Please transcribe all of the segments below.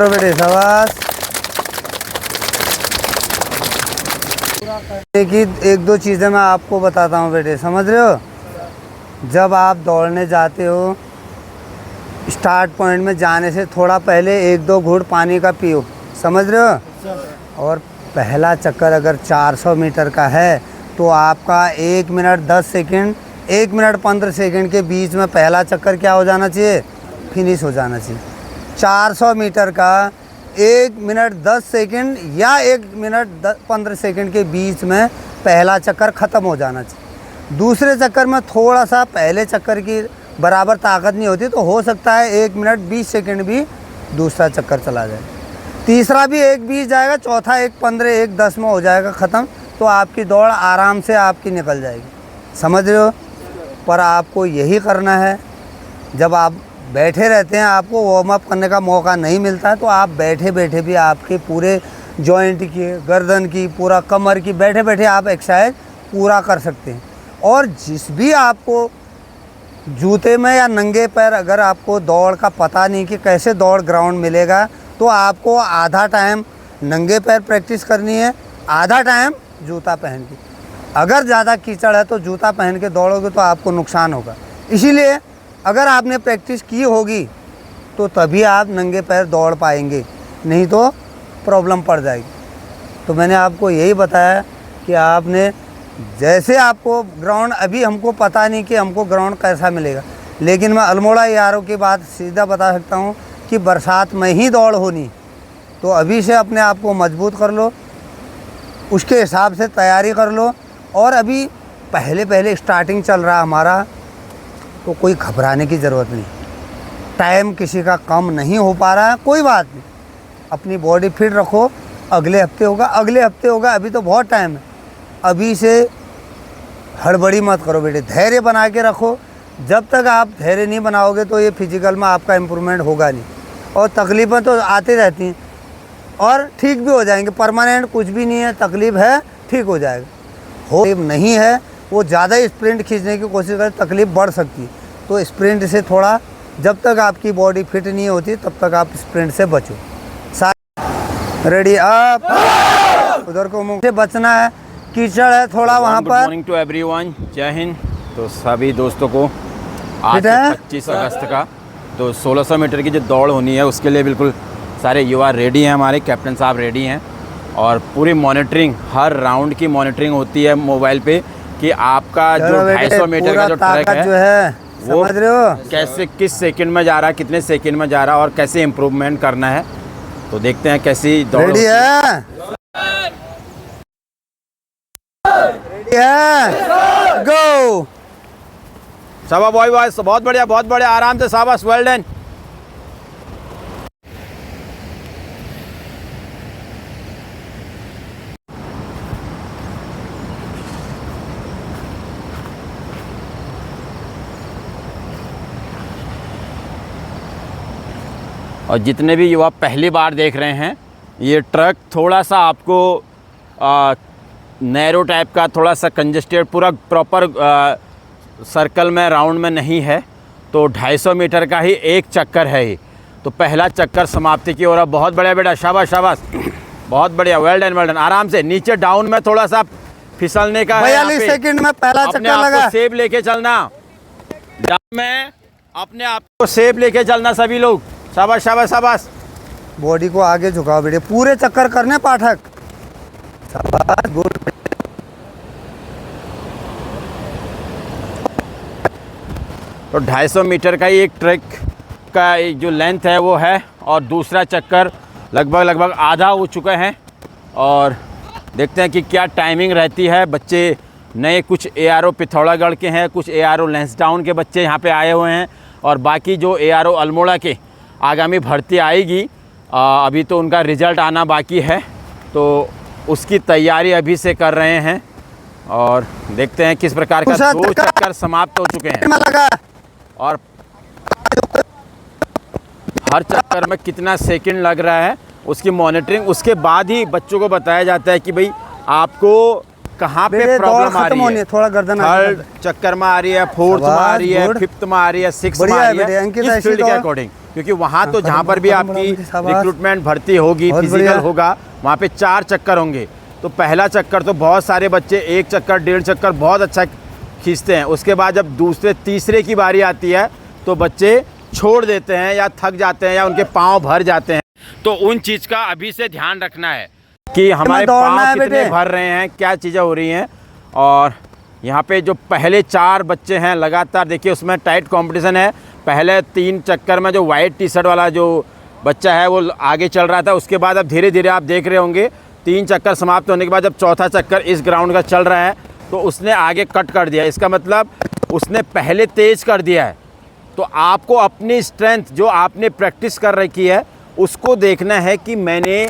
बेटे शाबाश। एक दो चीज़ें मैं आपको बताता हूँ बेटे, समझ रहे हो। जब आप दौड़ने जाते हो, स्टार्ट पॉइंट में जाने से थोड़ा पहले एक दो घूंट पानी का पियो, समझ रहे हो। और पहला चक्कर अगर 400 मीटर का है तो आपका 1 मिनट 10 सेकंड 1 मिनट 15 सेकंड के बीच में पहला चक्कर क्या हो जाना चाहिए, फिनिश हो जाना चाहिए। 400 मीटर का 1 मिनट 10 सेकंड या 1 मिनट 15 सेकंड के बीच में पहला चक्कर ख़त्म हो जाना चाहिए। दूसरे चक्कर में थोड़ा सा पहले चक्कर की बराबर ताकत नहीं होती तो हो सकता है 1 मिनट 20 सेकंड भी दूसरा चक्कर चला जाए, तीसरा भी 1:20 जाएगा, चौथा 1:15 1:10 में हो जाएगा ख़त्म। तो आपकी दौड़ आराम से आपकी निकल जाएगी, समझ रहे हो। पर आपको यही करना है, जब आप बैठे रहते हैं आपको वार्म अप करने का मौका नहीं मिलता है तो आप बैठे बैठे भी आपके पूरे जॉइंट की, गर्दन की, पूरा कमर की, बैठे बैठे आप एक्सरसाइज पूरा कर सकते हैं। और जिस भी आपको जूते में या नंगे पैर अगर आपको दौड़ का पता नहीं कि कैसे दौड़ ग्राउंड मिलेगा तो आपको आधा टाइम नंगे पैर प्रैक्टिस करनी है, आधा टाइम जूता पहन के। अगर ज़्यादा कीचड़ है तो जूता पहन के दौड़ोगे तो आपको नुकसान होगा। इसीलिए अगर आपने प्रैक्टिस की होगी तो तभी आप नंगे पैर दौड़ पाएंगे, नहीं तो प्रॉब्लम पड़ जाएगी। तो मैंने आपको यही बताया कि आपने जैसे आपको ग्राउंड, अभी हमको पता नहीं कि हमको ग्राउंड कैसा मिलेगा, लेकिन मैं अल्मोड़ा यारों की बात सीधा बता सकता हूँ कि बरसात में ही दौड़ होनी। तो अभी से अपने आप को मजबूत कर लो, उसके हिसाब से तैयारी कर लो। और अभी पहले स्टार्टिंग चल रहा हमारा, तो कोई घबराने की ज़रूरत नहीं। टाइम किसी का कम नहीं हो पा रहा है, कोई बात नहीं, अपनी बॉडी फिट रखो। अगले हफ्ते होगा, अगले हफ्ते होगा, अभी तो बहुत टाइम है। अभी से हड़बड़ी मत करो बेटे, धैर्य बना के रखो। जब तक आप धैर्य नहीं बनाओगे तो ये फिजिकल में आपका इम्प्रूवमेंट होगा नहीं। और तकलीफ़ें तो आती रहती हैं और ठीक भी हो जाएंगे, परमानेंट कुछ भी नहीं है, तकलीफ़ है ठीक हो जाएगा। हो नहीं है वो ज़्यादा स्प्रिंट खींचने की कोशिश करे, तकलीफ़ बढ़ सकती है। तो स्प्रिंट से थोड़ा, जब तक आपकी बॉडी फिट नहीं होती तब तक आप स्प्रिंट से बचो। रेडी अप, उधर को मुंह से बचना है, कीचड़ है थोड़ा वहाँ पर। गुड मॉर्निंग टू एवरीवन, जय हिंद। तो सभी दोस्तों को आज 25 अगस्त का तो 1600 मीटर की जो दौड़ होनी है उसके लिए बिल्कुल सारे युवा रेडी हैं, हमारे कैप्टन साहब रेडी हैं। और पूरी मॉनिटरिंग, हर राउंड की मॉनिटरिंग होती है मोबाइल पे कि आपका जो 250 मीटर का जो ट्रैक है जो है वो समझ रहे हो कैसे, किस सेकंड में जा रहा है, कितने सेकंड में जा रहा है और कैसे इम्प्रूवमेंट करना है। तो देखते हैं कैसी दौड़ रेडी है, रेडी है, गो। शाबाश बॉय बॉय, बहुत बढ़िया, आराम से, शाबाश, वेल डन। और जितने भी युवा पहली बार देख रहे हैं, ये ट्रक थोड़ा सा आपको नैरो टाइप का, थोड़ा सा कंजेस्टेड, पूरा प्रॉपर सर्कल में, राउंड में नहीं है। तो 250 मीटर का ही एक चक्कर है ये। तो पहला चक्कर समाप्ति की ओर। बहुत बढ़िया बेटा, शाबाश शाबाश, बहुत बढ़िया, वेल डन। आराम से नीचे डाउन में थोड़ा सा फिसलने का 42 सेकंड में पहला चक्कर लगा। सेब लेके चलना, डाउन में अपने आप को सेब लेके चलना सभी लोग। शाबाश शाबाश शाबाश। बॉडी को आगे झुकाओ बेटे, पूरे चक्कर करने पाठक। शाबाश, गुड। तो 250 मीटर का ही एक ट्रैक का जो लेंथ है वो है, और दूसरा चक्कर लगभग आधा हो चुका है। और देखते हैं कि क्या टाइमिंग रहती है। बच्चे नए, कुछ ARO पिथौरागढ़ के हैं, कुछ ARO लैंसडाउन के बच्चे यहाँ पे आए हुए हैं, और बाकी जो ARO अल्मोड़ा के आगामी भर्ती आएगी, अभी तो उनका रिज़ल्ट आना बाकी है, तो उसकी तैयारी अभी से कर रहे हैं। और देखते हैं किस प्रकार का 2 चक्कर समाप्त हो चुके हैं और हर चक्कर में कितना सेकंड लग रहा है उसकी मॉनिटरिंग। उसके बाद ही बच्चों को बताया जाता है कि भाई आपको कहाँ पे प्रॉब्लम आ रही है। थोड़ा गर्दन थर्ड चक्कर में आ रही है, फोर्थ में आ रही है, फिफ्थ में आ रही है, सिक्स्थ में आ रही है, इस फील्ड के अकॉर्डिंग। क्योंकि वहाँ तो जहाँ पर भी आपकी शाबाश। रिक्रूटमेंट भर्ती होगी, बहुत फिजिकल बढ़िया। होगा, वहाँ पे 4 चक्कर होंगे। तो पहला चक्कर तो बहुत सारे बच्चे 1 चक्कर 1.5 चक्कर बहुत अच्छा खींचते हैं। उसके बाद जब दूसरे तीसरे की बारी आती है तो बच्चे छोड़ देते हैं या थक जाते हैं या उनके पाँव भर जाते हैं। तो उन चीज़ का अभी से ध्यान रखना है कि हमारे दौड़ना है पाँव कितने बेटे। भर रहे हैं, क्या चीज़ें हो रही हैं। और यहाँ पे जो पहले 4 बच्चे हैं लगातार, देखिए उसमें टाइट कंपटीशन है। पहले 3 चक्कर में जो वाइट टी शर्ट वाला जो बच्चा है वो आगे चल रहा था। उसके बाद अब धीरे धीरे आप देख रहे होंगे 3 चक्कर समाप्त होने के बाद जब चौथा चक्कर इस ग्राउंड का चल रहा है तो उसने आगे कट कर दिया। इसका मतलब उसने पहले तेज़ कर दिया है। तो आपको अपनी स्ट्रेंथ जो आपने प्रैक्टिस कर रखी है उसको देखना है कि मैंने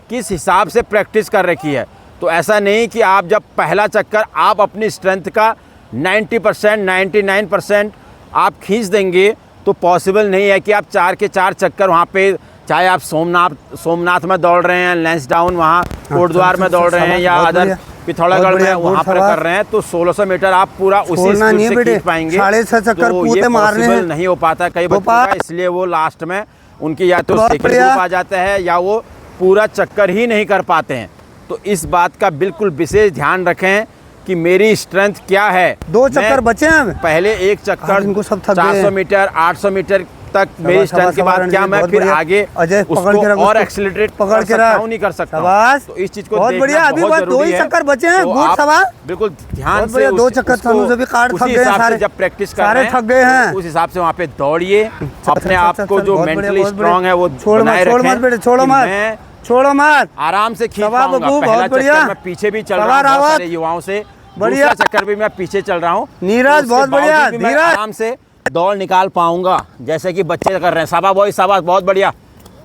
किस हिसाब से प्रैक्टिस कर रखी है। तो ऐसा नहीं कि आप जब पहला चक्कर आप अपनी स्ट्रेंथ का 90% 99% आप खींच देंगे तो पॉसिबल नहीं है कि आप 4 के 4 चक्कर वहाँ पे, चाहे आप सोमनाथ में दौड़ रहे हैं, लैंसडाउन वहाँ कोटद्वार में दौड़ रहे हैं या अदर पिथौरागढ़ में वहाँ पर कर रहे हैं, तो 1600 मीटर आप पूरा उसी स्पीड से खींच पाएंगे। 6.5 चक्कर तो पूरे ये मारने पॉसिबल हैं। नहीं हो पाता कई बच्चों का, इसलिए वो लास्ट में उनकी या तो सेकंड ग्रुप आ जाता है या वो पूरा चक्कर ही नहीं कर पाते हैं। तो इस बात का बिल्कुल विशेष ध्यान रखें कि मेरी स्ट्रेंथ क्या है। 2 चक्कर बचे हैं। पहले 1 चक्कर इनको सब थक गए 400 हैं। मीटर 800 मीटर तक मेरी स्ट्रेंथ के बाद क्या मैं फिर आगे अजय पकड़ के रख, उसको और एक्सीलरेट पकड़ के रख नहीं कर सकता हूं। शाबाश। तो इस चीज को बहुत देखना बढ़िया। अभी बहुत बस 2 जरूरी ही है। चक्कर बचे हैं। तो गुड आप सवाल। बिल्कुल ध्यान बहुत से बढ़िया। 2 चक्कर थानू से भी कार्ड थक गए हैं सारे। जब प्रैक्टिस कर सारे रहे हैं थक गए हैं। तो उस हिसाब से वहाँ पे दौड़िए। अपने आप को जो बहुत बढ़िया, मेंटली बहुत स्ट्रांग बढ़िया। है वो बनाए छोड़ मत रखें बेटे, छोड़ो कि मत, मैं छोड़ो मत। आराम से खींच सवा पाऊंगा। बबू, पहला बहुत बढ़िया। चक्कर मैं पीछे भी चल रहा सवा हूँ बहुत रावत। सारे युवाओं से, बढ़िया। दूसरा चक्कर भी मैं पीछे चल रहा हूँ। नीरज, बहुत बढ़िया। धीरज आराम से दौड़ निकाल पाऊंगा जैसे कि बच्चे कर रहे हैं। शाबाश बॉय, शाबाश, बहुत बढ़िया।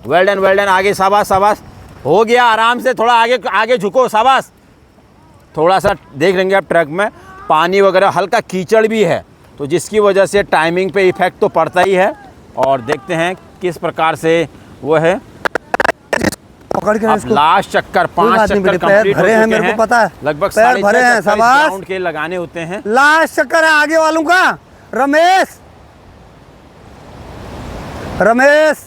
वेल डन, आगे शाबाश शाबाश। हो गया, आराम से थोड़ा आगे आगे झुको, शाबाश। थोड़ा सा देख लेंगे आप ट्रक में पानी वगैरह, हल्का कीचड़ भी है तो जिसकी वजह से टाइमिंग पे इफेक्ट तो पड़ता ही है। और देखते हैं किस प्रकार से वो है। पकड़ के अब इसको। लास्ट चक्कर कोई 5 बात नहीं चक्कर बेटे, पैर कंप्लीट हो भरे हैं, चुके मेरे हैं। को पता है। लगभग पैर 6.5 भरे हैं, चक्कर इस शाबाश। राउंड के लगाने होते हैं। लास्ट चक्कर है आगे वालों का। रमेश,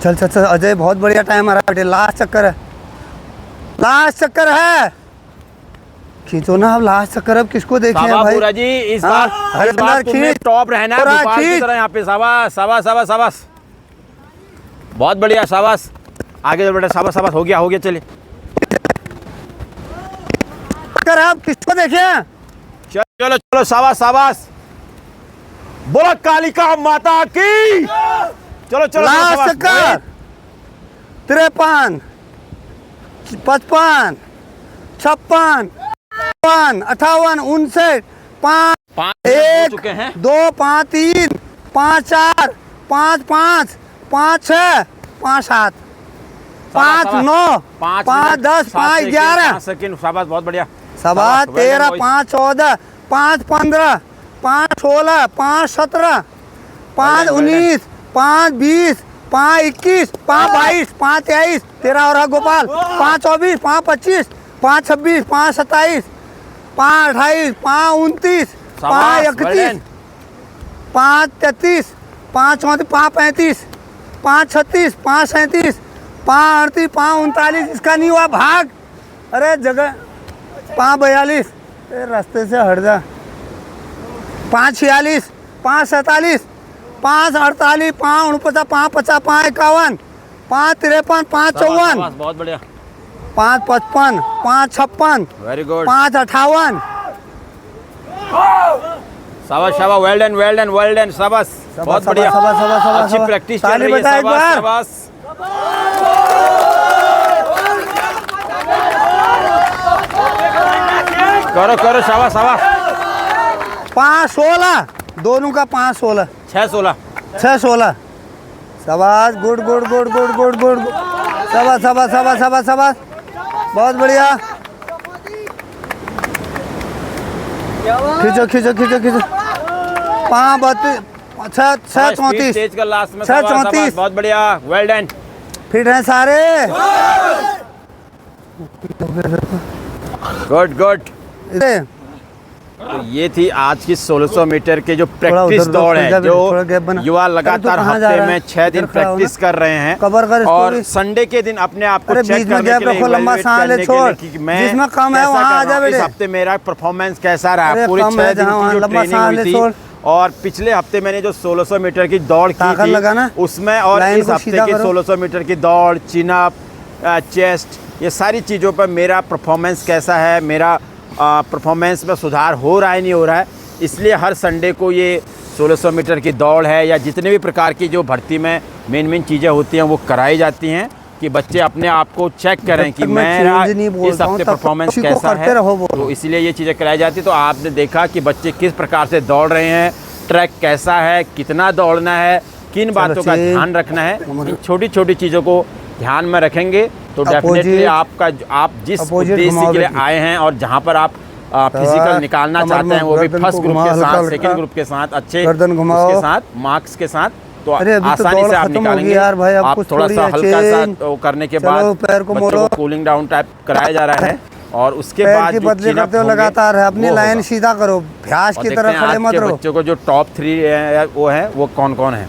चल चल चल अजय, बहुत बढ़िया टाइम आ रहा है बेटे। लास्ट चक्कर है, लास्ट चक्कर है। खींचो ना अब लास्ट चक्कर। अब किसको देखें शाबाश भाई। पूरा जी, इस हाँ, बार हरिंदर तुम्हें खींच। टॉप रहना है पूरा भोपाल की खींच। तरह यहाँ पे। शाबाश शाबाश शाबाश शाबाश, बहुत बढ़िया, शाबाश। आगे चल बेटा, शाबाश शाबाश। हो गया चलिए। चक्कर है, अब किसको देखें। चलो चलो, शाबाश शाबाश। बोला कालिका माता की। चलो चलो, लास्ट शाबाश। चक्कर 53 55 56 58 59 5 5 हो 1 चुके हैं। 2 5 3 5 4 5 5 5 6 5 7 5 9 5 10 5 11 सेकंड, शाबाश, बहुत बढ़िया। शाबाश 13 5 14 5 15 5 16 5 17 5 19 5 20 5 21 5 22 5 23 13 और गोपाल 5 24 5 25 5 26 5 27 5 28 5 29 5 31 5 33 5 34 5 35 5 36 5 37 5 38 5 39। इसका नहीं हुआ, भाग। अरे जगह 5 42, रास्ते से हट जा। 5 46 5 47 5 48 5 49 5 50 5 51 5 53 5 54 बहुत बढ़िया, 5 55 5 56 वेरी गुड, 5 58। शाबाश शाबाश, वेल डन, शाबाश, बहुत बढ़िया, अच्छी प्रैक्टिस चल रही है, शाबाश शाबाश। करो शाबाश शाबाश। 5 16 दोनों का 5 16 6 16 6 16। शाबाश, good good good good good good. शाबाश शाबाश शाबाश शाबाश शाबाश, बहुत बढ़िया। खींचो खींचो खींचो खींचो। 5 32 6 34 स्टेज का लास्ट में, 6 34। बहुत बढ़िया, वेल डन। फिट हैं सारे। Good good. तो ये थी आज की 1600 मीटर के जो प्रैक्टिस उधर दौड़ खुल जा है, बेटे, थोड़ा गैप जो बना। युवा अरे तू लगातार कहाँ जा हफ्ते रहा में है? 6 दिन इधर खड़ा हो ना। प्रैक्टिस कर रहे हैं कवर कर और स्टोरी। संडे के दिन अपने आप को अरे चेक बीच में करने गैप के लिए रखो, लंबा evaluate सांस ले करने के लिए छोड़। कि मैं जिसमें कम है कैसा वहाँ कर आ रहा जा हूँ। इस बेटे। हफ्ते मेरा परफॉर्मेंस कैसा रहा, अरे पूरे कम 6 है दिन जहाँ की जो लंबा ट्रेनिंग सांस हुई ले थी छोड़। और पिछले हफ्ते मैंने जो 1600 मीटर की दौड़ की ताकत थी लगाना। उसमें और लाइन इस को हफ्ते सीधा की करो। 1600 मीटर की दौड़, चिन अप, चेस्ट, ये सारी चीज़ों पर मेरा परफॉर्मेंस कैसा है, मेरा परफॉर्मेंस में सुधार हो रहा है नहीं हो रहा है। इसलिए हर संडे को ये 1600 मीटर की दौड़ है या जितने भी प्रकार की जो भर्ती में मेन चीज़ें होती हैं वो कराई जाती हैं कि बच्चे अपने आप को चेक करें कि मेरा इस हफ्ते परफॉर्मेंस कैसा है। तो इसलिए ये चीज़ें कराई जाती। तो आपने देखा कि बच्चे किस प्रकार से दौड़ रहे हैं, ट्रैक कैसा है, कितना दौड़ना है, किन बातों का ध्यान रखना है, इन छोटी छोटी चीज़ों को ध्यान में रखेंगे तो डेफिनेटली आप जिस उद्देश्य के लिए आए हैं और जहाँ पर आप फिजिकल निकालना चाहते हैं वो भी फर्स्ट ग्रुप के साथ, सेकंड ग्रुप के साथ, अच्छे उसके साथ, मार्क्स के साथ, तो आसानी से आप निकालेंगे। यार भाई, आप थोड़ा सा हल्का सा तो करने के बाद बच्चों को कूलिंग डाउन टाइप कराया जा रहा है और उसके बाद जो बदले करते हो लगातार है, अपनी लाइन सीधा करो, भ्यास की तरह खड़े मत रहो। बच्चों को जो टॉप 3 है वो कौन कौन है।